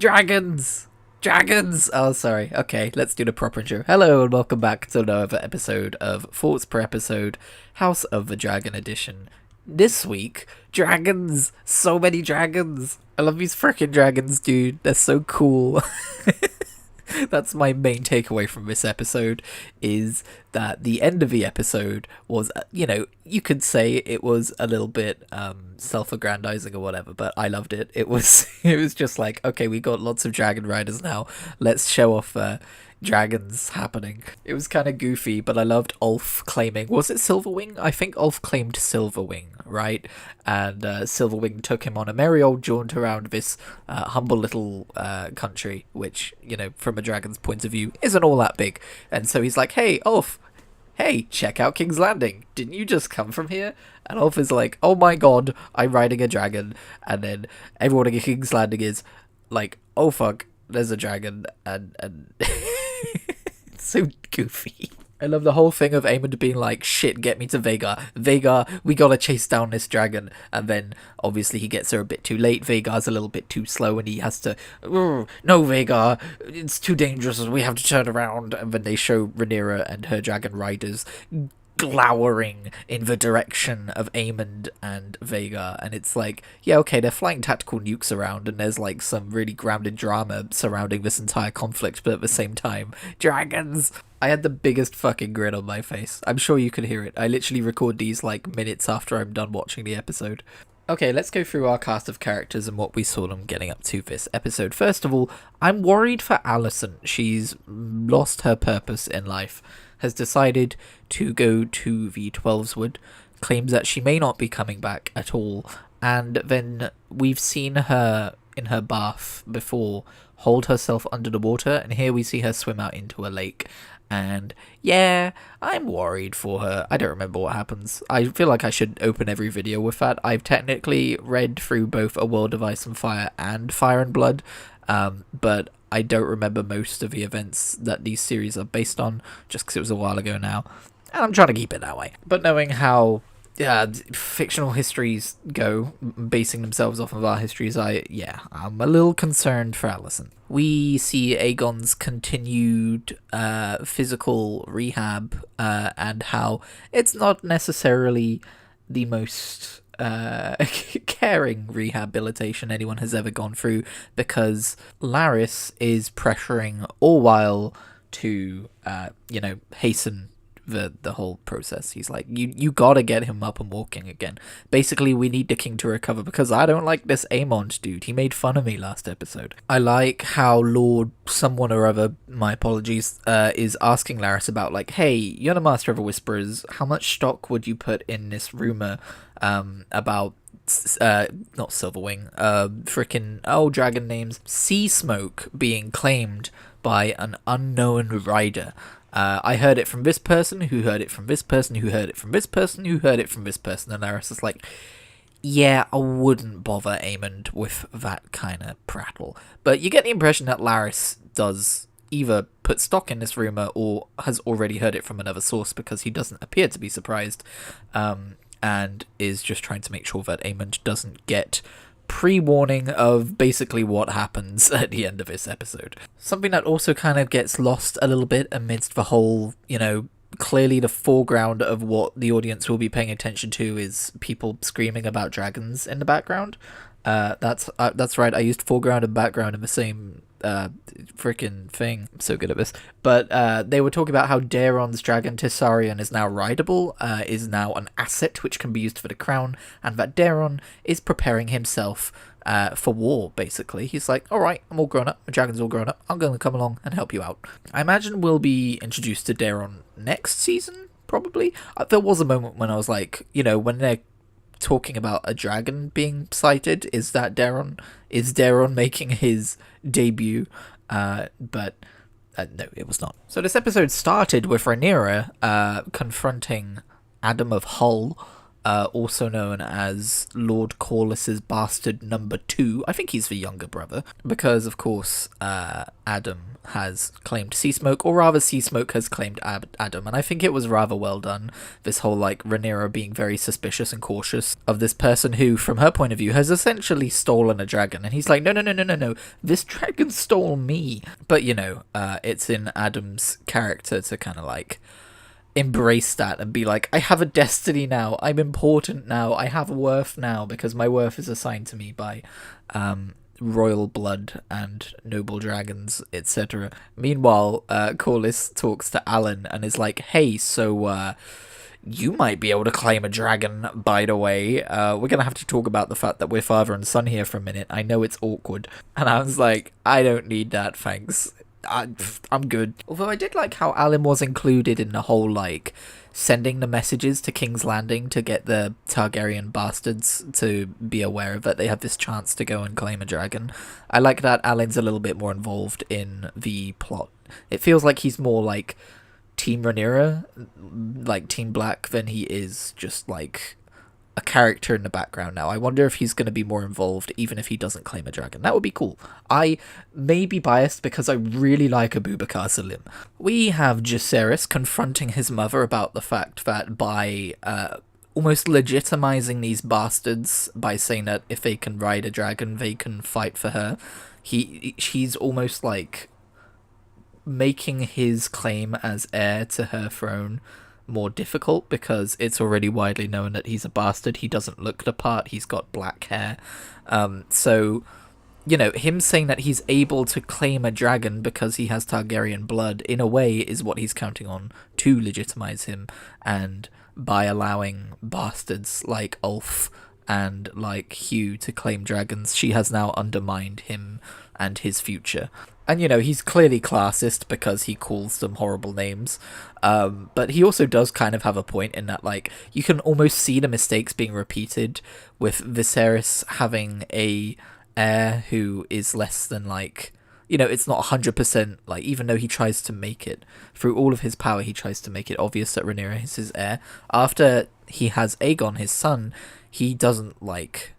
Dragons! Dragons! Oh, sorry. Okay, let's do the proper intro. Hello and welcome back to another episode of Thoughts Per Episode, House of the Dragon Edition. This week, dragons! So many dragons! I love these freaking dragons, dude. They're so cool. That's my main takeaway from this episode, is that the end of the episode was, you could say it was a little bit self-aggrandizing or whatever, but I loved it. It was it was just like, okay, we got lots of dragon riders now. Let's show off dragons happening. It was kind of goofy, but I loved Ulf claiming, was it Silverwing? I think Ulf claimed Silverwing, right? And Silverwing took him on a merry old jaunt around this humble little country, which, from a dragon's point of view, isn't all that big. And so he's like, hey, Ulf, hey, check out King's Landing. Didn't you just come from here? And Ulf is like, oh my god, I'm riding a dragon. And then everyone at King's Landing is like, oh fuck, there's a dragon. And it's so goofy. I love the whole thing of Aemond being like, shit, get me to Vhagar. Vhagar, we gotta chase down this dragon. And then, obviously, he gets there a bit too late. Vhagar's a little bit too slow, and he has to, no, Vhagar, it's too dangerous, we have to turn around. And then they show Rhaenyra and her dragon riders glowering in the direction of Aemond and Vhagar, and it's like, yeah, okay, they're flying tactical nukes around, and there's like some really grounded drama surrounding this entire conflict, but at the same time, dragons! I had the biggest fucking grin on my face. I'm sure you could hear it. I literally record these like minutes after I'm done watching the episode. Okay, let's go through our cast of characters and what we saw them getting up to this episode. First of all, I'm worried for Alicent. She's lost her purpose in life, has decided to go to the Twelveswood, claims that she may not be coming back at all, and then we've seen her in her bath before hold herself under the water, and here we see her swim out into a lake. And yeah, I'm worried for her. I don't remember what happens. I feel like I should open every video with that. I've technically read through both A World of Ice and Fire and Fire and Blood, but I don't remember most of the events that these series are based on, just because it was a while ago now. And I'm trying to keep it that way. But knowing how fictional histories go, basing themselves off of our histories, I'm a little concerned for Alicent. We see Aegon's continued physical rehab, and how it's not necessarily the most caring rehabilitation anyone has ever gone through, because Larys is pressuring all while to hasten the whole process. He's like, you gotta get him up and walking again. Basically, we need the king to recover, because I don't like this Aemond dude. He made fun of me last episode. I like how Lord someone or other, my apologies, is asking Larys about, like, hey, you're the master of the Whisperers, how much stock would you put in this rumor about not Silverwing, dragon names, Sea Smoke being claimed by an unknown rider? I heard it from this person, who heard it from this person, who heard it from this person, who heard it from this person, and Larys is like, yeah, I wouldn't bother Aemond with that kind of prattle. But you get the impression that Larys does either put stock in this rumor or has already heard it from another source, because he doesn't appear to be surprised, and is just trying to make sure that Aemond doesn't get pre-warning of basically what happens at the end of this episode. Something that also kind of gets lost a little bit amidst the whole, clearly the foreground of what the audience will be paying attention to is people screaming about dragons in the background. That's right, I used foreground and background in the same freaking thing. I'm so good at this. But they were talking about how Daeron's dragon Tessarion is now rideable, is now an asset which can be used for the crown, and that Daeron is preparing himself for war, basically. He's like, alright, I'm all grown up, my dragon's all grown up, I'm going to come along and help you out. I imagine we'll be introduced to Daeron next season, probably. There was a moment when I was like, when they're talking about a dragon being sighted, is Daeron making his debut? But no, it was not. So this episode started with Rhaenyra confronting Adam of Hull, also known as Lord Corliss's bastard number 2. I think he's the younger brother, because of course Adam has claimed Seasmoke, or rather Seasmoke has claimed Adam, and I think it was rather well done, this whole like Rhaenyra being very suspicious and cautious of this person who, from her point of view, has essentially stolen a dragon, and he's like, no, this dragon stole me. But it's in Adam's character to kind of like embrace that and be like, I have a destiny now, I'm important now, I have worth now, because my worth is assigned to me by royal blood and noble dragons, etc. Meanwhile, Corlys talks to Alan and is like, hey, so you might be able to claim a dragon, by the way. We're gonna have to talk about the fact that we're father and son here for a minute. I know it's awkward. And I was like, I don't need that, thanks. I'm good. Although I did like how Alan was included in the whole, like, sending the messages to King's Landing to get the Targaryen bastards to be aware that they have this chance to go and claim a dragon. I like that Alan's a little bit more involved in the plot. It feels like he's more, like, Team Rhaenyra, like Team Black, than he is just, like, a character in the background now. I wonder if he's going to be more involved even if he doesn't claim a dragon. That would be cool. I may be biased because I really like Abubakar Salim. We have Jacaerys confronting his mother about the fact that by almost legitimizing these bastards by saying that if they can ride a dragon, they can fight for her, she's almost like making his claim as heir to her throne more difficult, because it's already widely known that he's a bastard. He doesn't look the part, he's got black hair. So him saying that he's able to claim a dragon because he has Targaryen blood, in a way, is what he's counting on to legitimize him. And by allowing bastards like Ulf and like Hugh to claim dragons, she has now undermined him and his future. And, he's clearly classist because he calls them horrible names. But he also does kind of have a point in that, like, you can almost see the mistakes being repeated with Viserys having a heir who is less than, like, it's not 100%, like, even though he tries to make it, through all of his power, he tries to make it obvious that Rhaenyra is his heir. After he has Aegon, his son, he doesn't, like,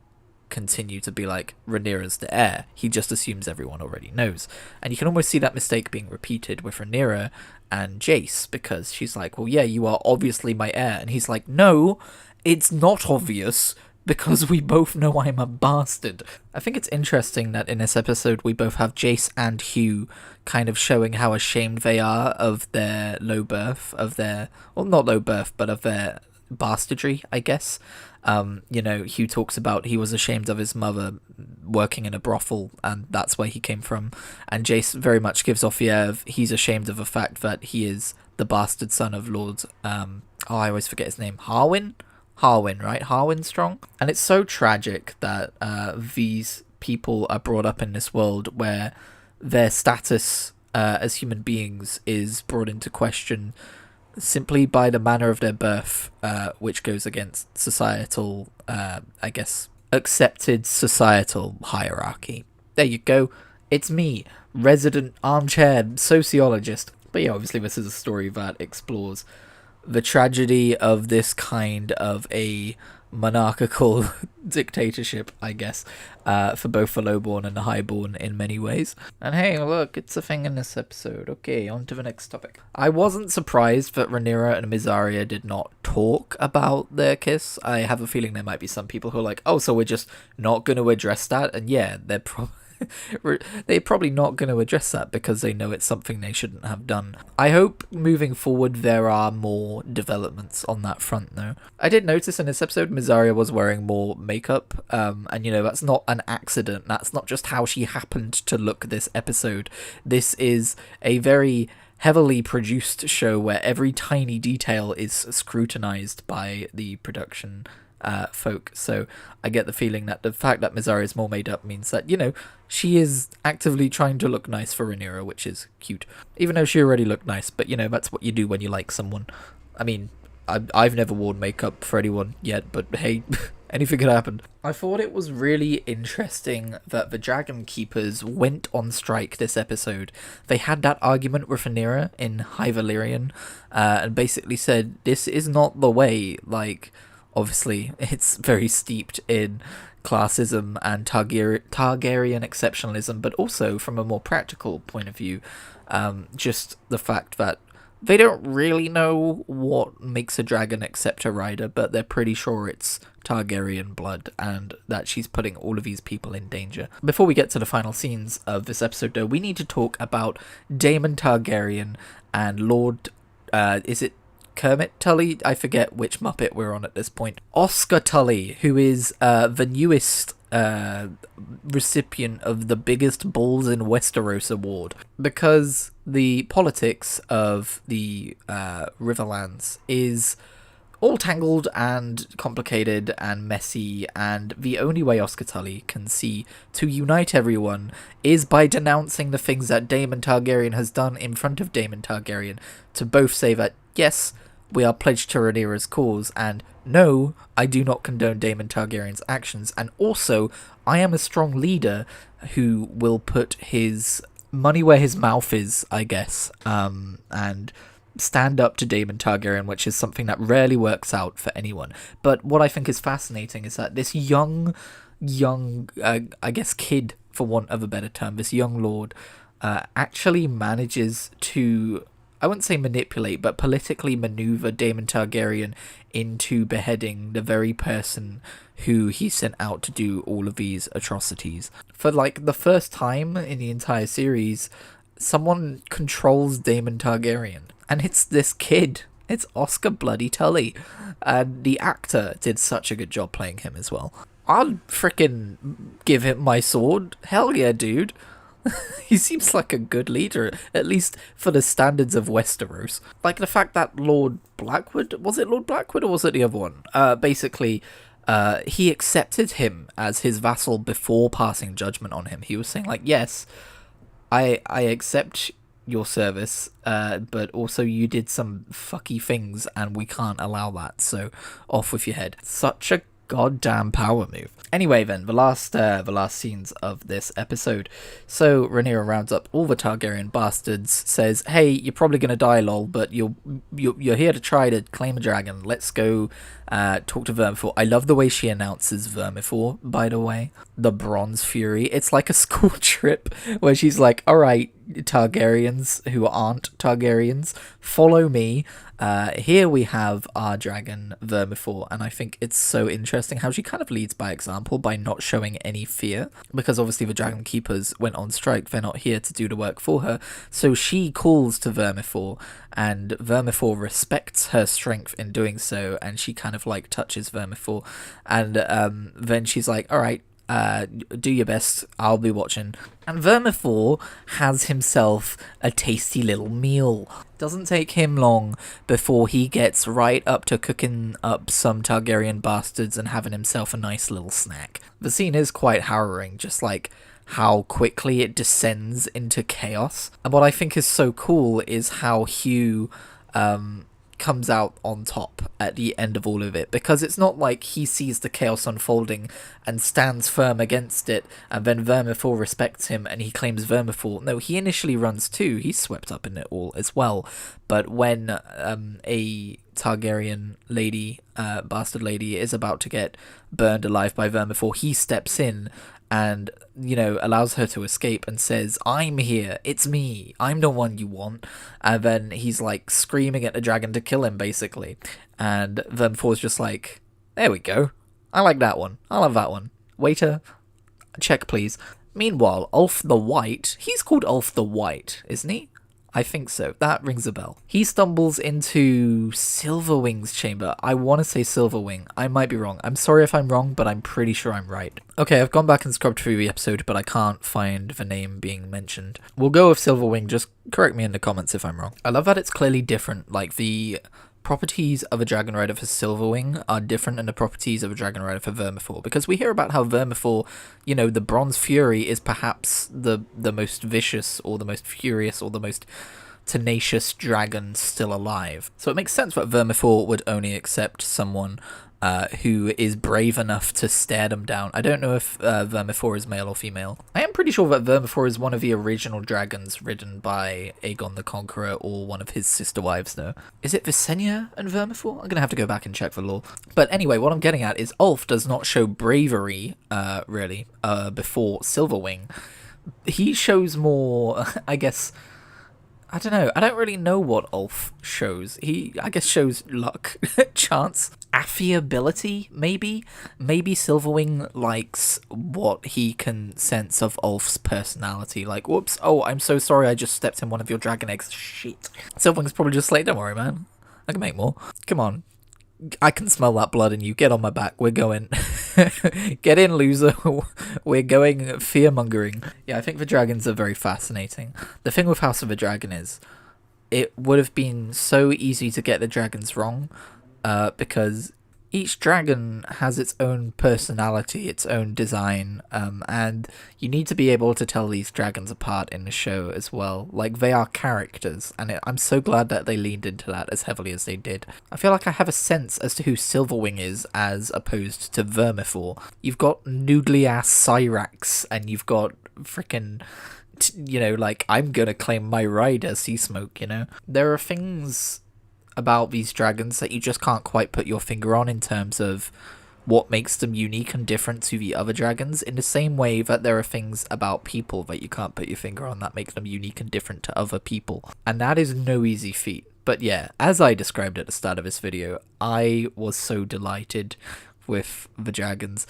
continue to be like, Rhaenyra's the heir. He just assumes everyone already knows. And you can almost see that mistake being repeated with Rhaenyra and Jace, because she's like, well, yeah, you are obviously my heir. And he's like, no, it's not obvious, because we both know I'm a bastard. I think it's interesting that in this episode we both have Jace and Hugh kind of showing how ashamed they are of their low birth, of their, well, not low birth, but of their bastardry, I guess. Hugh talks about he was ashamed of his mother working in a brothel, and that's where he came from. And Jace very much gives off the air of he's ashamed of the fact that he is the bastard son of Lord, I always forget his name, Harwin, right? Harwin Strong. And it's so tragic that these people are brought up in this world where their status as human beings is brought into question simply by the manner of their birth, which goes against societal, accepted societal hierarchy. There you go. It's me, resident armchair sociologist. But yeah, obviously this is a story that explores the tragedy of this kind of a monarchical dictatorship, I guess, for both the lowborn and the highborn in many ways. And hey, look, it's a thing in this episode. Okay, on to the next topic. I wasn't surprised that Rhaenyra and Mysaria did not talk about their kiss. I have a feeling there might be some people who are like, oh, so we're just not going to address that? And yeah, they're probably not going to address that because they know it's something they shouldn't have done. I hope moving forward there are more developments on that front, though. I did notice in this episode Mysaria was wearing more makeup, and that's not an accident. That's not just how she happened to look this episode. This is a very heavily produced show where every tiny detail is scrutinized by the production folk, so I get the feeling that the fact that Mysaria is more made up means that, she is actively trying to look nice for Rhaenyra, which is cute. Even though she already looked nice, but that's what you do when you like someone. I mean, I've never worn makeup for anyone yet, but hey, anything could happen. I thought it was really interesting that the Dragon Keepers went on strike this episode. They had that argument with Rhaenyra in High Valyrian, and basically said, this is not the way, like, Obviously, it's very steeped in classism and Targaryen exceptionalism, but also from a more practical point of view, just the fact that they don't really know what makes a dragon accept a rider, but they're pretty sure it's Targaryen blood and that she's putting all of these people in danger. Before we get to the final scenes of this episode, though, we need to talk about Daemon Targaryen and Lord, is it Kermit Tully? I forget which Muppet we're on at this point. Oscar Tully, who is the newest recipient of the biggest balls in Westeros award, because the politics of the Riverlands is all tangled and complicated and messy, and the only way Oscar Tully can see to unite everyone is by denouncing the things that Daemon Targaryen has done in front of Daemon Targaryen, to both say that, yes, we are pledged to Rhaenyra's cause, and no, I do not condone Daemon Targaryen's actions, and also, I am a strong leader who will put his money where his mouth is, I guess, and stand up to Daemon Targaryen, which is something that rarely works out for anyone. But what I think is fascinating is that this young, I guess kid, for want of a better term, this young lord, actually manages to, I wouldn't say manipulate, but politically maneuver Daemon Targaryen into beheading the very person who he sent out to do all of these atrocities. For like the first time in the entire series, someone controls Daemon Targaryen. And it's this kid. It's Oscar bloody Tully. And the actor did such a good job playing him as well. I'd frickin' give him my sword. Hell yeah, dude. He seems like a good leader, at least for the standards of Westeros. Like the fact that Lord Blackwood, was it Lord Blackwood or was it the other one? Basically, he accepted him as his vassal before passing judgment on him. He was saying like, yes, I accept your service, but also you did some fucky things and we can't allow that, so off with your head. Such a goddamn power move. Anyway then, the last scenes of this episode. So Rhaenyra rounds up all the Targaryen bastards, says, hey, you're probably gonna die, lol, but you're here to try to claim a dragon. Let's go talk to Vermithor. I love the way she announces Vermithor, by the way. The Bronze Fury. It's like a school trip where she's like, alright, Targaryens who aren't Targaryens, follow me. Here we have our dragon Vermithor, and I think it's so interesting how she kind of leads by example by not showing any fear, because obviously the Dragon Keepers went on strike. They're not here to do the work for her, so she calls to Vermithor, and Vermithor respects her strength in doing so, and she kind of like touches Vermithor, and then she's like, alright, do your best, I'll be watching. And Vermithor has himself a tasty little meal. Doesn't take him long before he gets right up to cooking up some Targaryen bastards and having himself a nice little snack. The scene is quite harrowing, just like how quickly it descends into chaos. And what I think is so cool is how Hugh comes out on top at the end of all of it, because it's not like he sees the chaos unfolding and stands firm against it and then Vermithor respects him and he claims Vermithor. No, he initially runs too. He's swept up in it all as well. But when a Targaryen lady, bastard lady, is about to get burned alive by Vermithor, he steps in and, you know, allows her to escape and says, I'm here, it's me, I'm the one you want. And then he's like screaming at the dragon to kill him, basically. And Vermithor's just like, there we go, I like that one, I'll have that one. Waiter, check please. Meanwhile, Ulf the White, he's called Ulf the White, isn't he? I think so. That rings a bell. He stumbles into Silverwing's chamber. I want to say Silverwing. I might be wrong. I'm sorry if I'm wrong, but I'm pretty sure I'm right. Okay, I've gone back and scrubbed through the episode, but I can't find the name being mentioned. We'll go with Silverwing. Just correct me in the comments if I'm wrong. I love that it's clearly different. Like, the properties of a dragon rider for Silverwing are different than the properties of a dragon rider for Vermithor, because we hear about how Vermithor, you know, the Bronze Fury is perhaps the most vicious or the most furious or the most tenacious dragon still alive. So it makes sense that Vermithor would only accept someone who is brave enough to stare them down. I don't know if Vermithor is male or female. I am pretty sure that Vermithor is one of the original dragons ridden by Aegon the Conqueror or one of his sister wives, though. Is it Visenya and Vermithor? I'm going to have to go back and check the lore. But anyway, what I'm getting at is Ulf does not show bravery, really, before Silverwing. He shows more, I guess... I don't know. I don't really know what Ulf shows. He, I guess, shows luck, chance, affability, maybe? Maybe Silverwing likes what he can sense of Ulf's personality. Like, whoops, oh, I'm so sorry I just stepped in one of your dragon eggs. Shit. Silverwing's probably just like, don't worry, man. I can make more. Come on. I can smell that blood in you. Get on my back. We're going. Get in, loser. We're going fear-mongering. Yeah, I think the dragons are very fascinating. The thing with House of the Dragon is, it would have been so easy to get the dragons wrong, because each dragon has its own personality, its own design, and you need to be able to tell these dragons apart in the show as well. Like, they are characters, and I'm so glad that they leaned into that as heavily as they did. I feel like I have a sense as to who Silverwing is as opposed to Vermithor. You've got noodly-ass Cyrax, and you've got frickin'... you know, like, I'm gonna claim my ride as Sea Smoke, you know? There are things about these dragons that you just can't quite put your finger on in terms of what makes them unique and different to the other dragons, in the same way that there are things about people that you can't put your finger on that make them unique and different to other people. And that is no easy feat. But yeah, as I described at the start of this video, I was so delighted with the dragons.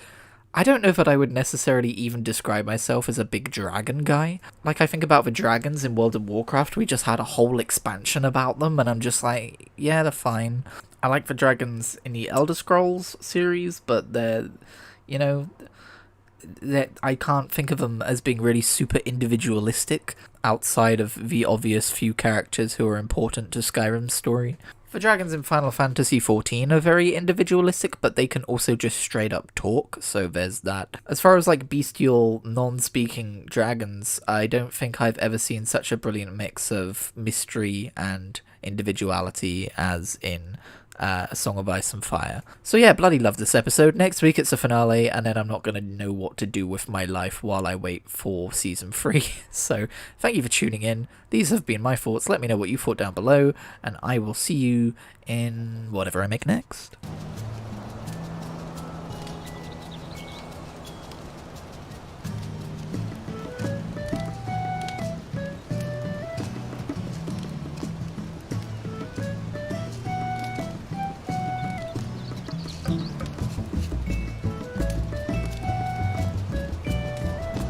I don't know that I would necessarily even describe myself as a big dragon guy. Like, I think about the dragons in World of Warcraft, we just had a whole expansion about them, and I'm just like, yeah, they're fine. I like the dragons in the Elder Scrolls series, but they're, you know, I can't think of them as being really super individualistic outside of the obvious few characters who are important to Skyrim's story. The dragons in Final Fantasy XIV are very individualistic, but they can also just straight up talk, so there's that. As far as like bestial, non-speaking dragons, I don't think I've ever seen such a brilliant mix of mystery and individuality as in A Song of Ice and Fire. So yeah, bloody love this episode. Next week it's the finale, and then I'm not going to know what to do with my life while I wait for season 3. So thank you for tuning in. These have been my thoughts. Let me know what you thought down below, and I will see you in whatever I make next.